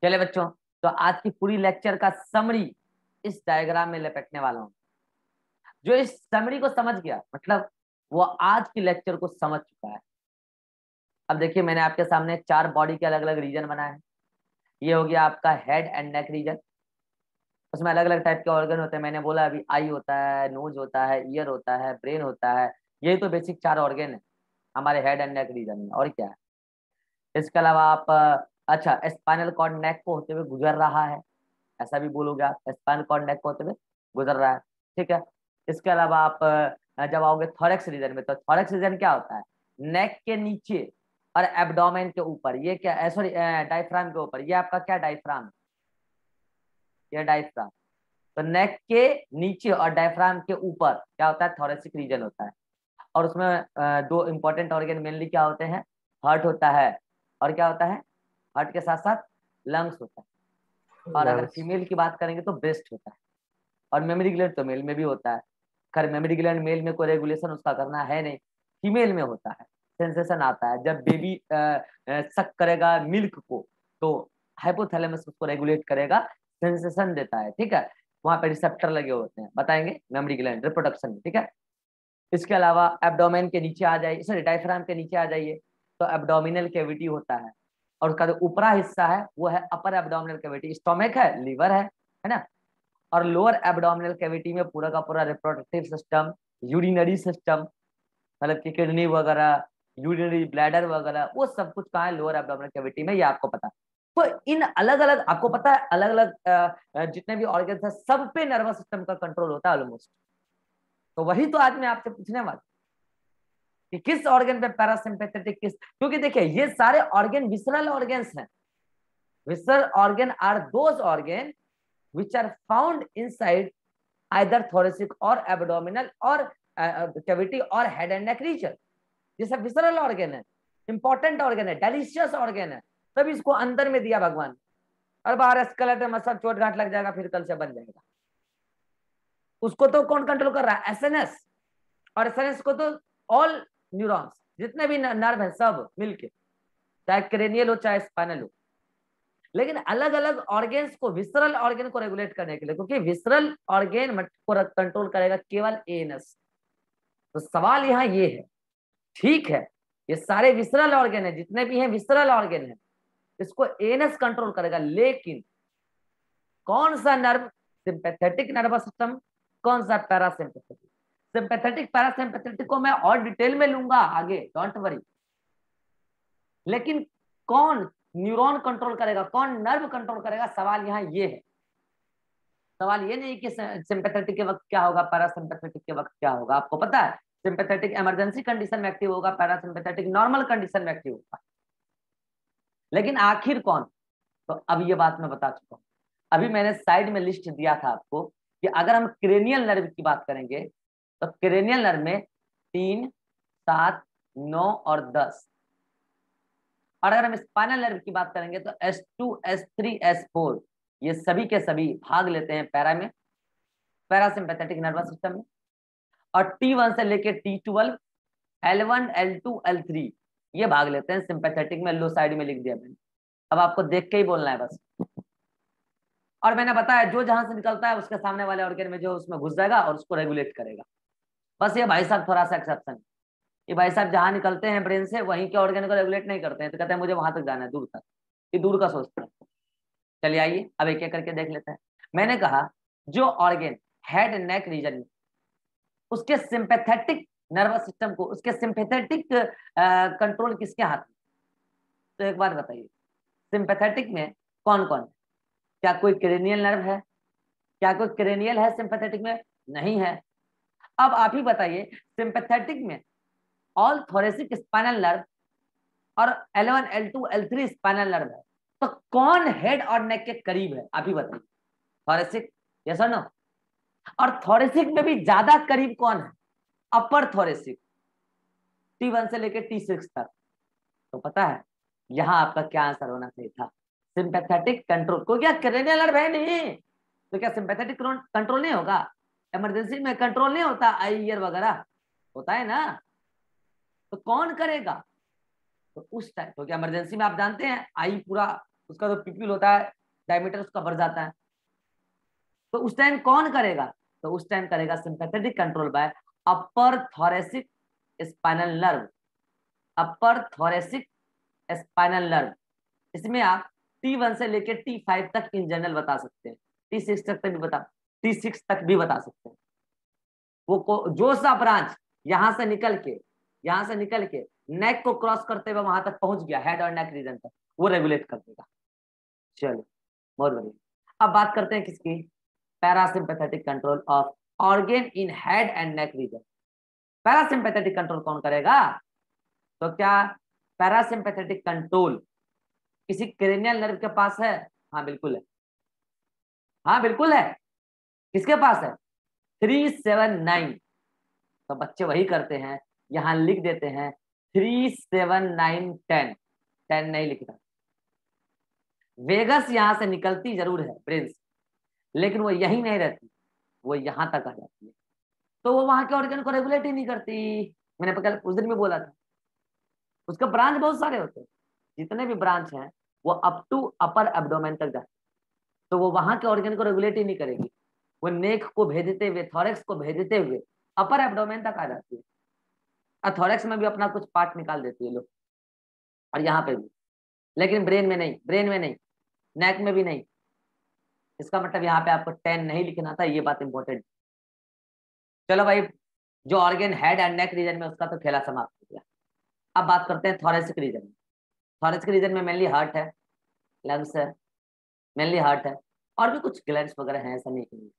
चले बच्चों, तो आज की पूरी लेक्चर का समरी इस डायग्राम में लपेटने वाला हूं। जो इस समरी को समझ गया मतलब वो आज की लेक्चर को समझ चुका है। अब देखिए, मैंने आपके सामने 4 बॉडी के अलग अलग रीजन बनाए हैं। ये हो गया आपका हेड एंड नेक रीजन। उसमें अलग अलग टाइप के ऑर्गन होते हैं। मैंने बोला अभी आई होता है, नोज होता है, ईयर होता है, ब्रेन होता है। यही तो बेसिक 4 ऑर्गन है हमारे हेड एंड नेक रीजन में, और क्या है। इसके अलावा आप अच्छा, स्पाइनल कॉर्ड नेक को होते हुए गुजर रहा है, ऐसा भी बोलोगे आप, स्पाइनल कॉर्ड नेक को होते हुए गुजर रहा है। ठीक है। इसके अलावा आप जब आओगे थोरैक्स रीजन में, तो थोरैक्स रीजन क्या होता है? नेक के नीचे और एब्डोमेन के ऊपर। ये क्या, सॉरी, डायफ्राम के ऊपर। ये आपका क्या डायफ्राम, ये डायफ्राम। तो नेक के नीचे और डायफ्राम के ऊपर क्या होता है? थोरेसिक रीजन होता है। और उसमें 2 इंपॉर्टेंट ऑर्गन मेनली क्या होते हैं? हार्ट होता है, और क्या होता है? हार्ट के साथ साथ लंग्स होता है। और अगर फीमेल की बात करेंगे तो ब्रेस्ट होता है। और मेमोरी ग्लैंड तो मेल में भी होता है। खैर मेमोरी ग्लैंड मेल में कोई रेगुलेशन उसका करना है नहीं, फीमेल में होता है। सेंसेशन आता है जब बेबी सक करेगा मिल्क को, तो हाइपोथैलेमस उसको रेगुलेट करेगा, सेंसेशन देता है। ठीक है। वहां पे रिसेप्टर लगे होते हैं, बताएंगे मेमोरी ग्लैंड रिप्रोडक्शन में। ठीक है। इसके अलावा एब्डोमेन के नीचे आ जाइए, सॉरी डायफ्राम के नीचे आ जाइए, तो एब्डोमिनल कैविटी होता है। और उसका जो ऊपरा हिस्सा है वो है अपर एब्डोमिनल कैविटी। स्टोमक है, लीवर है ना। और लोअर एब्डोमिनल कैविटी में पूरा का पूरा रिप्रोडक्टिव सिस्टम, यूरिनरी सिस्टम, मतलब कि किडनी वगैरह, यूरिनरी ब्लैडर वगैरह, वो सब कुछ कहाँ है? लोअर एब्डोमिनल कैविटी में। ये आपको पता है। तो इन अलग अलग, आपको पता है, अलग अलग जितने भी ऑर्गन्स है सब पे नर्वस सिस्टम का कंट्रोल होता है ऑलमोस्ट। तो वही तो आज मैं आपसे पूछने वाला कि किस ऑर्गन पे पैरासिम्पैथेटिक, किस, क्योंकि देखिए ये सारे ऑर्गन विसरल ऑर्गन्स हैं। Visceral organ are those organ which are found inside either thoracic or abdominal or cavity or head and neck region। ये सब विसरल ऑर्गन है, इंपॉर्टेंट ऑर्गन है, डेलिशियस ऑर्गन है, तब इसको अंदर में दिया भगवान। और बाहर स्केलेटन में सब चोट घाट लग जाएगा, फिर कल से बन जाएगा। उसको तो कौन कंट्रोल कर रहा है? एसएनएस। और एसएनएस को तो ऑल न्यूरॉन्स, जितने भी नर्व है सब मिलके, चाहे क्रेनियल हो चाहे स्पाइनल हो। लेकिन अलग अलग ऑर्गेन्स को, विसरल ऑर्गन को रेगुलेट करने के लिए, क्योंकि विसरल ऑर्गन को कंट्रोल करेगा केवल एएनएस। तो सवाल यहाँ ये है, ठीक है ये सारे विसरल ऑर्गन है, जितने भी हैं विसरल ऑर्गन है, इसको एएनएस कंट्रोल करेगा, लेकिन कौन सा नर्व? सिंपैथेटिक नर्वस सिस्टम, कौन सा पैरासिम्पैथेटिक। सिंपैथेटिक पैरासिम्पैथेटिक को मैं और डिटेल में लूंगा आगे, डोंट वरी। लेकिन कौन न्यूरॉन कंट्रोल करेगा, कौन नर्व कंट्रोल करेगा, सवाल यहाँ ये है। सवाल ये नहीं कि सिंपैथेटिक के वक्त क्या होगा, पैरासिम्पैथेटिक के वक्त क्या होगा। आपको पता है सिंपैथेटिक इमरजेंसी कंडीशन में एक्टिव होगा, पैरासिम्पैथेटिक नॉर्मल कंडीशन में एक्टिव होगा। लेकिन आखिर कौन? तो अब ये बात मैं बता चुका हूं। अभी मैंने साइड में लिस्ट दिया था आपको कि अगर हम क्रेनियल नर्व की बात करेंगे तो क्रेनियल नर्व में 3, 7, 9 और 10। और अगर हम स्पाइनल नर्व की बात करेंगे तो S2, S3, S4, ये सभी के सभी भाग लेते हैं पैरा में, पैरासिम्पैथेटिक नर्वस सिस्टम में। और T1 से लेके T12, L1, L2, L3 ये भाग लेते हैं सिंपैथेटिक में। लो साइड में लिख दिया मैंने, अब आपको देख के ही बोलना है बस। और मैंने बताया जो जहां से निकलता है उसके सामने वाले ऑर्गन में जो उसमें घुस जाएगा और उसको रेगुलेट करेगा। बस ये भाई साहब थोड़ा सा एक्सेप्शन है। ये भाई साहब जहां निकलते हैं ब्रेन से वहीं के ऑर्गन को रेगुलेट नहीं करते हैं, तो कहते हैं मुझे वहां तक जाना है, दूर तक। ये दूर का सोचते हैं। चलिए आइए अब एक एक करके देख लेते हैं। मैंने कहा जो ऑर्गन हेड नेक रीजन में, उसके सिंपैथेटिक नर्वस सिस्टम को, उसके सिंपैथेटिक कंट्रोल किसके हाथ में? तो एक बात बताइए, सिंपैथेटिक में कौन कौन है? क्या कोई क्रेनियल नर्व है? क्या कोई क्रेनियल है सिंपैथेटिक में? नहीं है। अब आप ही बताइए, सिंपैथेटिक में ऑल थोरेसिक स्पाइनल नर्व और L1, L2, L3 spinal nerve है, तो कौन हेड और नेक के करीब है? आप ही बताइए। थोरेसिक, यस और नो? और थोरेसिक में भी ज्यादा करीब कौन है? अपर थोरेसिक, T1 से लेकर T6 तक। तो पता है यहां आपका क्या आंसर होना चाहिए था? सिंपैथेटिक कंट्रोल को। क्या क्रेनियल नर्व है नहीं तो क्या सिंपैथेटिक कंट्रोल नहीं होगा? इमरजेंसी में कंट्रोल नहीं होता, आई ईयर वगैरह होता है ना, तो कौन करेगा? तो उस टाइम, क्योंकि इमरजेंसी में आप जानते हैं आई पूरा उसका जो पिप्यूल होता है डायमीटर उसका बढ़ जाता है। तो उस टाइम कौन करेगा? तो उस टाइम करेगा sympathetic control by upper thoracic spinal nerve, upper thoracic spinal nerve. इसमें आप T1 से लेकर T5 तक इन जनरल बता सकते हैं, T6 तक भी बता, T6 तक भी बता सकते हैं। वो जो सा ब्रांच यहां से निकल के नेक को क्रॉस करते हुए वहां तक पहुंच गया, हेड और नेक रीजन तक, वो रेगुलेट कर देगा। चलो बहुत बढ़िया। अब बात करते हैं किसकी? Parasympathetic control of organ in head and neck region. Parasympathetic control कौन करेगा? तो क्या पैरासिम्पैथेटिक कंट्रोल किसी क्रेनियल नर्व के पास है? हाँ बिल्कुल है, हाँ बिल्कुल है। किसके पास है? 379। तो बच्चे वही करते हैं, यहां लिख देते हैं 37910, 10 नहीं लिखता। वेगस यहां से निकलती जरूर है ब्रेन से, लेकिन वो यही नहीं रहती, वो यहां तक आ जाती है। तो वो वहां के ऑर्गन को रेगुलेट ही नहीं करती। मैंने कल उस दिन भी बोला था, उसके ब्रांच बहुत सारे होते हैं, जितने भी ब्रांच हैं वो अप टू अपर एब्डोमेन तक जाते हैं। तो वो वहां के ऑर्गन को रेगुलेट ही नहीं करेगी, वो नेक को भेजते हुए, थॉरेक्स को भेजते हुए अपर एब्डोमेन तक आ जाती है। और थॉरेक्स में भी अपना कुछ पार्ट निकाल देती है लोग, और यहाँ पे भी, लेकिन ब्रेन में नहीं, ब्रेन में नहीं, नेक में भी नहीं। इसका मतलब यहाँ पे आपको 10 नहीं लिखना था, ये बात इंपॉर्टेंट। चलो भाई, जो organ head and neck region में, उसका तो खेला समाप्त हो गया। अब बात करते हैं थोरेसिक रीजन में। थोरेसिक रीजन में मेनली हार्ट है, लंग्स है, मेनली हार्ट है, और भी कुछ ग्लैंड्स वगैरह हैं, ऐसा नहीं कि नहीं।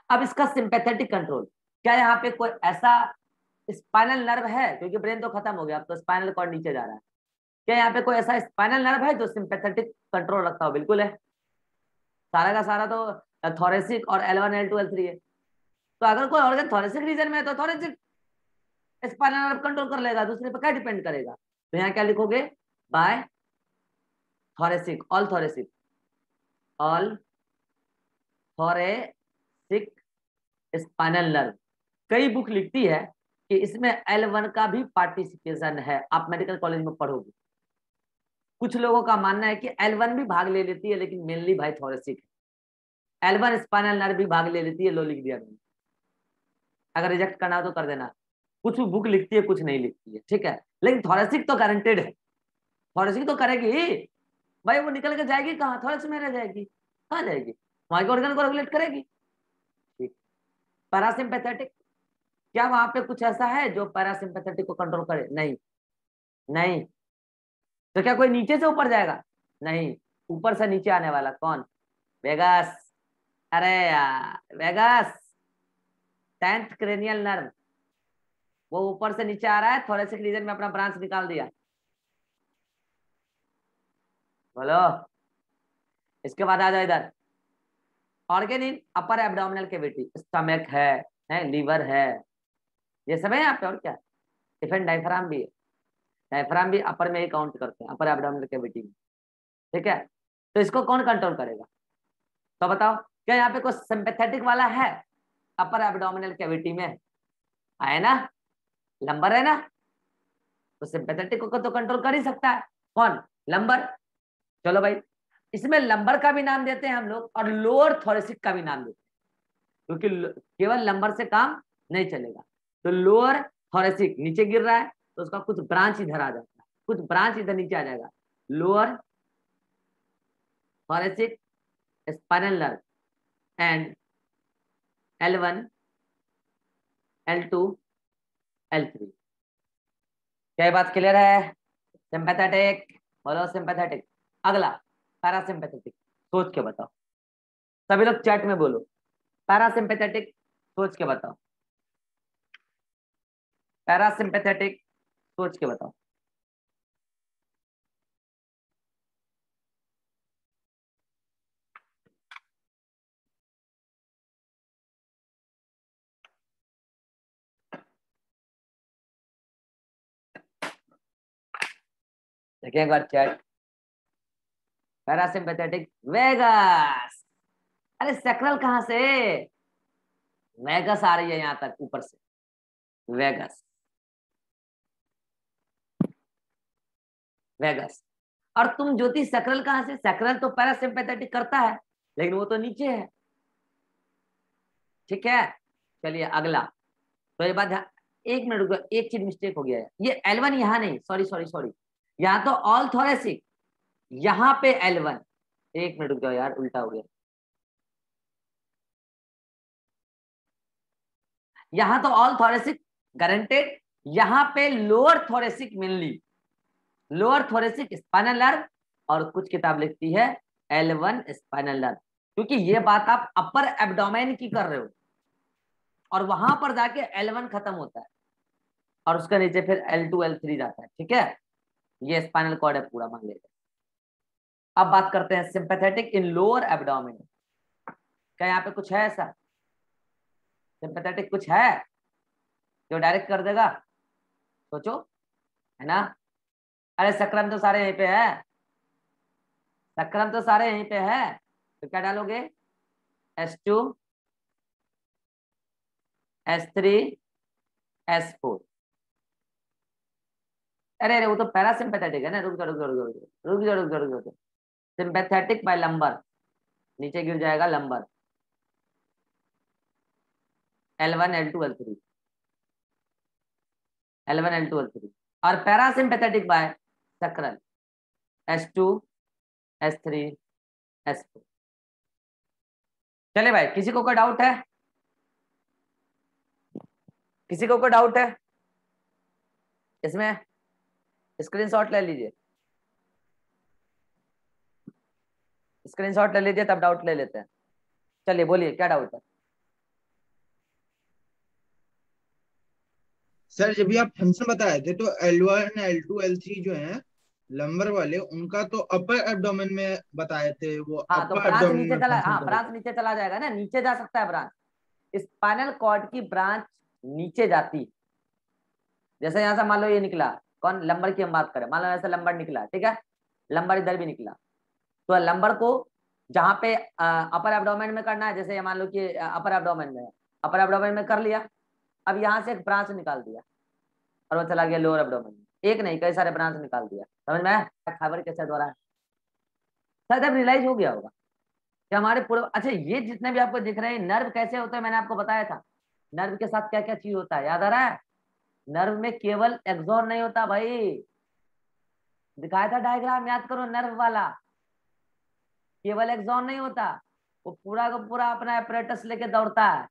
अब इसका सिंपैथेटिक कंट्रोल, क्या यहाँ पे कोई ऐसा स्पाइनल नर्व है, क्योंकि ब्रेन तो खत्म हो गया, अब तो स्पाइनल कॉर्ड नीचे जा रहा है, क्या यहाँ पे कोई ऐसा स्पाइनल नर्व है जो सिंपैथेटिक कंट्रोल रखता हो? बिल्कुल है। सारा का सारा तो थोरेसिक और L1 L2 L3 है। तो अगर कोई ऑर्गन थोरेसिक रीजन में है तो थोरेसिक स्पाइनल नर्व कंट्रोल कर लेगा, दूसरे पे क्या डिपेंड करेगा? तो यहाँ क्या लिखोगे? By thoracic, all thoracic, all thoracic spinal nerve. कई बुक लिखती है कि इसमें L1 का भी पार्टिसिपेशन है, आप मेडिकल कॉलेज में पढ़ोगे। कुछ लोगों का मानना है कि L1 भी भाग ले लेती है, लेकिन मेनली भाई थोरेसिक है। L1 स्पाइनल नर्व भी भाग ले लेती है, लो लिख दिया मैंने। अगर रिजेक्ट करना हो तो कर देना। कुछ बुक लिखती है, कुछ नहीं लिखती है, ठीक है, लेकिन थोरेसिक तो गारंटेड है, थोरेसिक तो करेगी भाई। वो निकल के जाएगी कहाँ? थोरेसिक में रह जाएगी, कहाँ जाएगी? वहां के ऑर्गन को रेगुलेट करेगी। ठीक। पैरासिम्पैथेटिक, क्या वहां पे कुछ ऐसा है जो पैरासिम्पैथेटिक को कंट्रोल करे? नहीं, नहीं। तो क्या कोई नीचे से ऊपर जाएगा? नहीं। ऊपर से नीचे आने वाला कौन? वेगस। अरे यार वेगस, 10th क्रेनियल नर्व, वो ऊपर से नीचे आ रहा है, थोरेसिक रीजन में अपना ब्रांच निकाल दिया। बोलो। इसके बाद आ जाओ इधर, organ in upper abdominal cavity, stomach है लीवर है, ये सब है यहाँ पे। और क्या? इवन डायफ्राम भी है, डायफ्राम भी अपर में ही काउंट करते हैं, अपर एब्डोमिनल कैविटी में, ठीक है। तो इसको कौन कंट्रोल करेगा? तो बताओ, क्या यहाँ पे कोई सिंपैथेटिक वाला है अपर एब्डोमिनल कैविटी में? है ना, लंबर है ना, तो सिंपैथेटिक को तो कंट्रोल कर ही सकता है। कौन? लंबर। चलो भाई, इसमें लंबर का भी नाम देते हैं हम लोग, और लोअर थोरेसिक का भी नाम देते हैं, क्योंकि केवल लंबर से काम नहीं चलेगा। तो लोअर थोरेसिक नीचे गिर रहा है, तो उसका कुछ ब्रांच इधर आ जाता है, कुछ ब्रांच इधर नीचे आ जाएगा। Lower thoracic spinal nerve and L1 L2 L3। क्या ये बात क्लियर है? सिंपैथेटिक, बोलो सिंपैथेटिक। अगला पैरासिम्पैथेटिक, सोच के बताओ। सभी लोग चैट में बोलो पैरासिम्पैथेटिक, सोच के बताओ। पैरासिम्पैथेटिक, सोच के बताओ। देखिए एक बार चैट। Parasympathetic vagus. अरे सेक्रल कहां से? वेगस आ रही है यहां तक ऊपर से, वेगस, वेगस। और तुम ज्योति सैक्रल कहां से, सैक्रल तो पैरासिम्पैथेटिक करता है लेकिन वो तो नीचे है। ठीक है, चलिए अगला। तो ये बात एक मिनट रुको, एक चीज मिस्टेक हो गया है, ये L1 यहाँ नहीं, सॉरी सॉरी सॉरी, यहाँ तो ऑल थोरेसिक, यहाँ पे L1। एक मिनट रुक जाओ यार, उल्टा हो गया। यहाँ तो ऑल थोरेसिक गारंटेड, यहाँ पे lower thoracic mainly, lower thoracic spinal nerve, और कुछ किताब लिखती है L1 स्पाइनल नर्व, क्योंकि ये बात आप अपर एब्डोमेन की कर रहे हो, और वहां पर जाके L1 खत्म होता है, और उसका नीचे फिर L2 L3 जाता है। ठीक है, ये स्पाइनल कॉर्ड है पूरा, मान लेते हैं। अब बात करते हैं सिंपैथेटिक इन लोअर एब्डोमेन। क्या यहाँ पे कुछ है ऐसा, सिंपैथेटिक कुछ है जो डायरेक्ट कर देगा? सोचो, है ना? अरे सक्राम तो सारे यहीं पे है, सक्राम तो सारे यहीं पे है, तो क्या डालोगे? S2 S3 S4। अरे अरे वो तो पैरासिम्पैथेटिक है ना, रुक जाओ रुक जाओ रुक जाओ रुक जाओ रुक जाओ रुक जाओ, सिंपैथेटिक बाय लंबर, नीचे गिर जाएगा lumbar, L1 L2 L3, L1 L2 L3, और parasympathetic bye सक्रल, S2 S3 S4। चले भाई, किसी को कोई डाउट है? किसी को कोई डाउट है इसमें? स्क्रीनशॉट ले लीजिए, स्क्रीनशॉट ले लीजिए, तब डाउट ले लेते हैं। चलिए बोलिए, क्या डाउट है? सर जब भी आप फंक्शन बताए थे तो L1 L2 L3 जो है लंबर वाले, उनका तो अपर एब्डोमेन में बताए थे, वो हाँ तो अपर ब्रांच एब्डोमेन नीचे में चला, फंक्शन हाँ करेगा। ब्रांच नीचे चला जाएगा ना, नीचे जा सकता है ब्रांच, स्पाइनल कॉर्ड की ब्रांच नीचे जाती। जैसे यहाँ से मान लो ये निकला, कौन लंबर की हम बात करें, मान लो ऐसे लंबर निकला, ठीक है, लंबर इधर भी निकला, तो लंबर को जहाँ पे अपर एब्डोमेन में करना है, जैसे ये मान लो कि अपर एब्डोमेन में है, अपर एब्डोमेन में कर लिया, अब यहाँ से एक ब्रांच निकाल दिया और वो चला गया लोअर एब्डोमेन में, एक नहीं कई सारे ब्रांच निकाल दिया। समझ में आया फाइबर कैसे द्वारा है? शायद अब रियलाइज हो गया होगा कि हमारे पूरे, अच्छा ये जितने भी आपको दिख रहे हैं नर्व कैसे होता है, मैंने आपको बताया था नर्व के साथ क्या क्या चीज होता है, याद आ रहा है? नर्व में केवल एक्सॉन नहीं होता भाई, दिखाया था डायग्राम, याद करो नर्व वाला, केवल एक्सॉन नहीं होता, वो पूरा का पूरा अपना apparatus लेके दौड़ता है,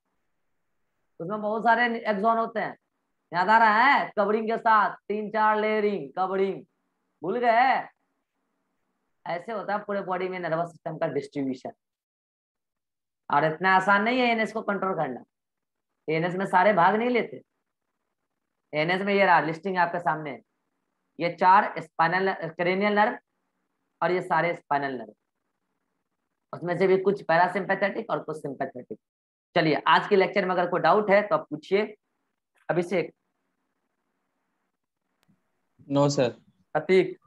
उसमें बहुत सारे एक्सॉन होते हैं। याद आ रहा है? कवरिंग के साथ 3 4 लेयरिंग कवरिंग, भूल गए? ऐसे होता है पूरे बॉडी में नर्वस सिस्टम का डिस्ट्रीब्यूशन, और इतना आसान नहीं है एनएस को कंट्रोल करना, एनएस में सारे भाग नहीं लेते। एनएस में ये रहा लिस्टिंग आपके सामने, ये 4 स्पाइनल क्रेनियल नर्व, और ये सारे स्पाइनल नर्व, उसमें से भी कुछ पैरासिम्पैथेटिक और कुछ सिंपैथेटिक। चलिए आज के लेक्चर में अगर कोई डाउट है तो आप पूछिए। Abhishek, no sir. Prateek,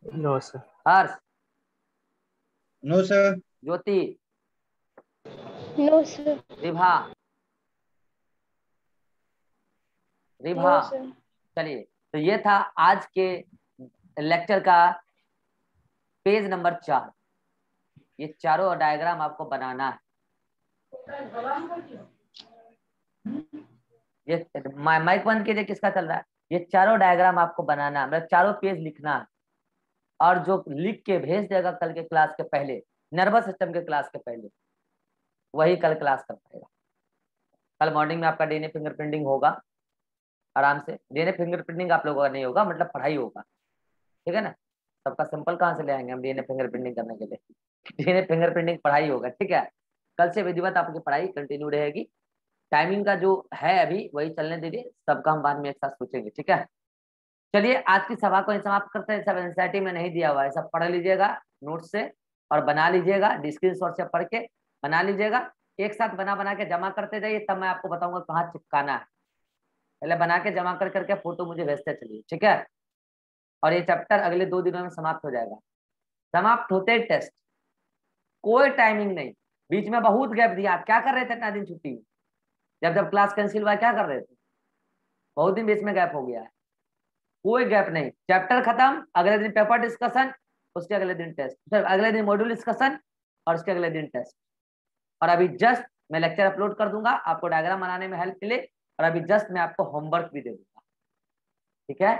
no sir. Harsh, no sir. Jyoti, no sir. Ribha, Ribha. No sir. चलिए, तो ये था आज के लेक्चर का पेज नंबर 4, ये चारों डायग्राम आपको बनाना है। ये माइक बंद कीजिए, किसका चल रहा है? ये चारों डायग्राम आपको बनाना है, मतलब चारों पेज लिखना है, और जो लिख के भेज देगा कल के क्लास के पहले, नर्वस सिस्टम के क्लास के पहले, वही कल क्लास कर पाएगा। कल मॉर्निंग में आपका डीएनए फिंगरप्रिंटिंग होगा आराम से, डीएनए फिंगरप्रिंटिंग आप लोगों का नहीं होगा, मतलब पढ़ाई होगा, ठीक है ना? सबका सिंपल कहाँ से ले आएंगे हम डीएनए फिंगरप्रिंटिंग करने के लिए? डीएनए फिंगरप्रिंटिंग पढ़ाई होगा, ठीक है? कल से विधिवत आपकी पढ़ाई कंटिन्यू रहेगी। टाइमिंग का जो है अभी वही चलने दीजिए, सबका हम बाद में एक साथ सोचेंगे, ठीक है? चलिए आज की सभा को समाप्त करते हैं। सब एनसीईआरटी में नहीं दिया हुआ है, सब पढ़ लीजिएगा नोट से, और बना लीजिएगा, स्क्रीनशॉट से पढ़ के बना लीजिएगा, एक साथ बना बना के जमा करते जाइए, तब मैं आपको बताऊंगा कहाँ चिपकाना है। पहले बना के जमा कर करके फोटो मुझे भेजते चलिए, ठीक है? और ये चैप्टर अगले 2 दिनों में समाप्त हो जाएगा। समाप्त होते टेस्ट, कोई टाइमिंग नहीं, बीच में बहुत गैप दिया। आप क्या कर रहे थे इतना दिन छुट्टी में? जब जब क्लास कैंसिल हुआ क्या कर रहे थे? बहुत दिन बीच में गैप हो गया है। कोई गैप नहीं, चैप्टर खत्म, अगले दिन पेपर डिस्कशन, उसके अगले दिन टेस्ट, फिर अगले दिन मॉड्यूल डिस्कशन और उसके अगले दिन टेस्ट। और अभी जस्ट मैं लेक्चर अपलोड कर दूंगा, आपको डायग्राम बनाने में हेल्प मिले, और अभी जस्ट मैं आपको होमवर्क भी दे दूंगा। ठीक है,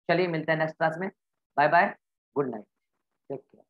चलिए मिलते हैं नेक्स्ट क्लास में। Bye bye, good night, take care.